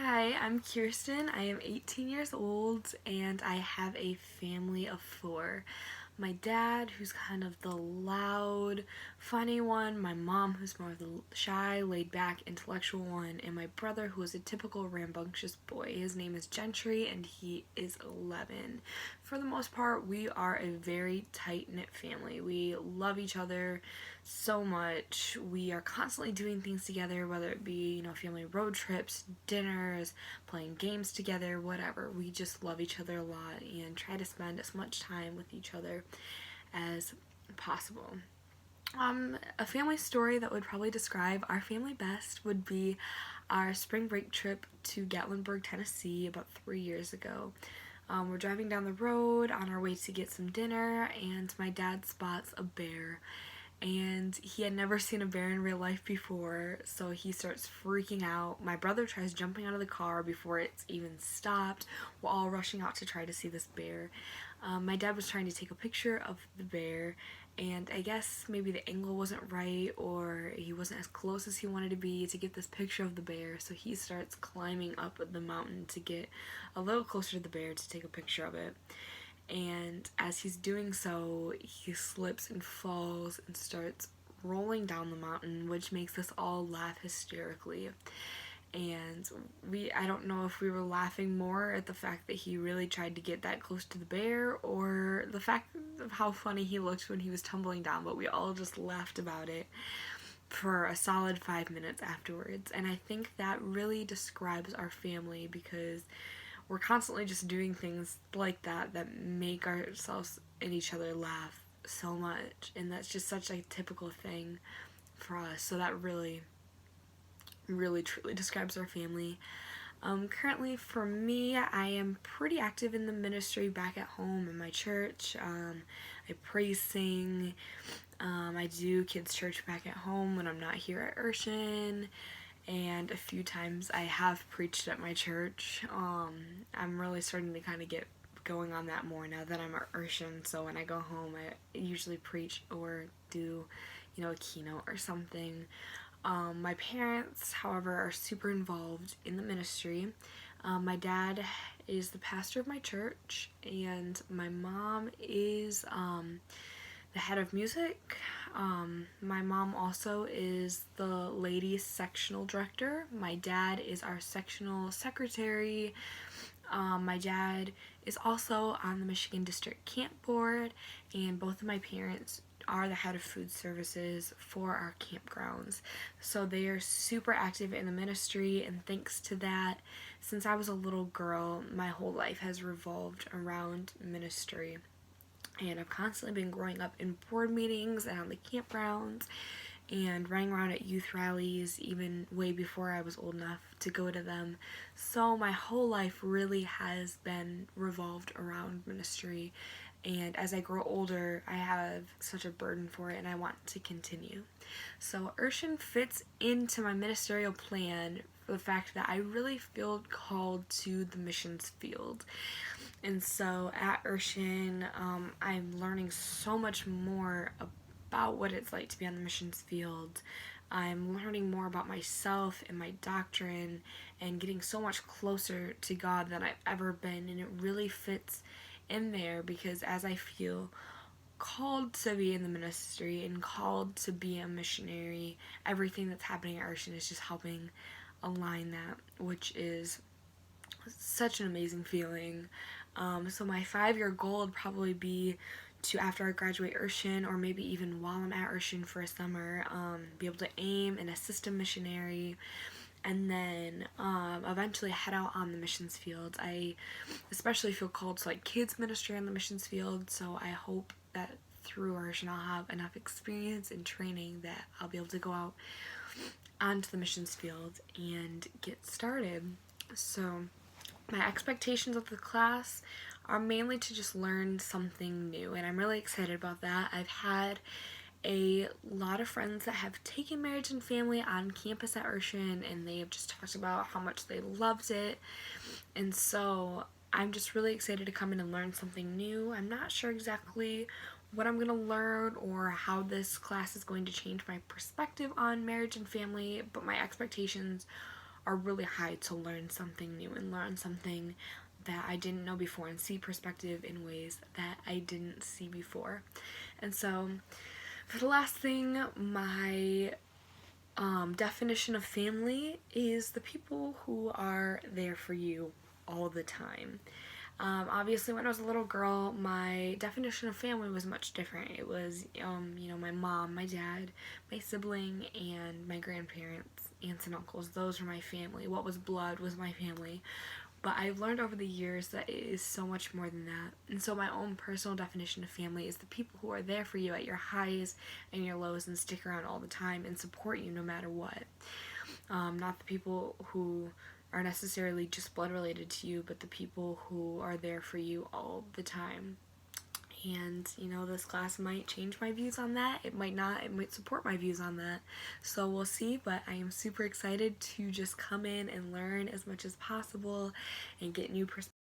Hi, I'm Kirsten. I am 18 years old and I have a family of four. My dad, who's kind of the loud, funny one, my mom, who's more of the shy, laid back, intellectual one, and my brother, who is a typical rambunctious boy. His name is Gentry and he is 11. For the most part, we are a very tight knit family. We love each other so much. We are constantly doing things together, whether it be, family road trips, dinners, playing games together, whatever. We just love each other a lot and try to spend as much time with each other as possible. A family story that would probably describe our family best would be our spring break trip to Gatlinburg, Tennessee, about 3 years ago. We're driving down the road on our way to get some dinner, and my dad spots a bear. And he had never seen a bear in real life before, so he starts freaking out. My brother tries jumping out of the car before it's even stopped. We're all rushing out to try to see this bear. My dad was trying to take a picture of the bear, and I guess maybe the angle wasn't right or he wasn't as close as he wanted to be to get this picture of the bear, so he starts climbing up the mountain to get a little closer to the bear to take a picture of it. And as he's doing so, he slips and falls and starts rolling down the mountain, which makes us all laugh hysterically. And I don't know if we were laughing more at the fact that he really tried to get that close to the bear or the fact of how funny he looked when he was tumbling down, but we all just laughed about it for a solid 5 minutes afterwards. And I think that really describes our family because we're constantly just doing things like that make ourselves and each other laugh so much, and that's just such a typical thing for us. So that really truly describes our family. Currently for me, I am pretty active in the ministry back at home in my church. I praise sing. I do kids church back at home when I'm not here at Urshan, and a few times I have preached at my church. I'm really starting to kind of get going on that more now that I'm at Urshan, so when I go home I usually preach or do, a keynote or something. My parents, however, are super involved in the ministry. My dad is the pastor of my church, and my mom is the head of music. My mom also is the ladies sectional director. My dad is our sectional secretary. My dad is also on the Michigan District Camp Board, and both of my parents are the head of food services for our campgrounds. So they are super active in the ministry, and thanks to that, since I was a little girl, my whole life has revolved around ministry. And I've constantly been growing up in board meetings and on the campgrounds and running around at youth rallies even way before I was old enough to go to them. So my whole life really has been revolved around ministry, and as I grow older I have such a burden for it and I want to continue. So Urshan fits into my ministerial plan for the fact that I really feel called to the missions field. And so at Urshan, I'm learning so much more about what it's like to be on the missions field. I'm learning more about myself and my doctrine and getting so much closer to God than I've ever been. And it really fits in there because as I feel called to be in the ministry and called to be a missionary, everything that's happening at Urshan is just helping align that, which is such an amazing feeling. So my 5-year goal would probably be to, after I graduate Urshan, or maybe even while I'm at Urshan for a summer, be able to aim an assistant missionary, and then eventually head out on the missions field. I especially feel called to kids ministry on the missions field, so I hope that through Urshan I'll have enough experience and training that I'll be able to go out onto the missions field and get started. So my expectations of the class are mainly to just learn something new, and I'm really excited about that. I've had a lot of friends that have taken marriage and family on campus at Urshan, and they have just talked about how much they loved it, and so I'm just really excited to come in and learn something new. I'm not sure exactly what I'm going to learn or how this class is going to change my perspective on marriage and family, but my expectations are really high to learn something new and learn something that I didn't know before and see perspective in ways that I didn't see before. And so for the last thing, my definition of family is the people who are there for you all the time. Obviously, when I was a little girl, my definition of family was much different. It was, my mom, my dad, my sibling, and my grandparents, aunts and uncles. Those were my family. What was blood was my family. But I've learned over the years that it is so much more than that. And so my own personal definition of family is the people who are there for you at your highs and your lows and stick around all the time and support you no matter what. Not the people who are necessarily just blood related to you, but the people who are there for you all the time. And this class might change my views on that. It might not. It might support my views on that. So we'll see, but I am super excited to just come in and learn as much as possible and get new perspectives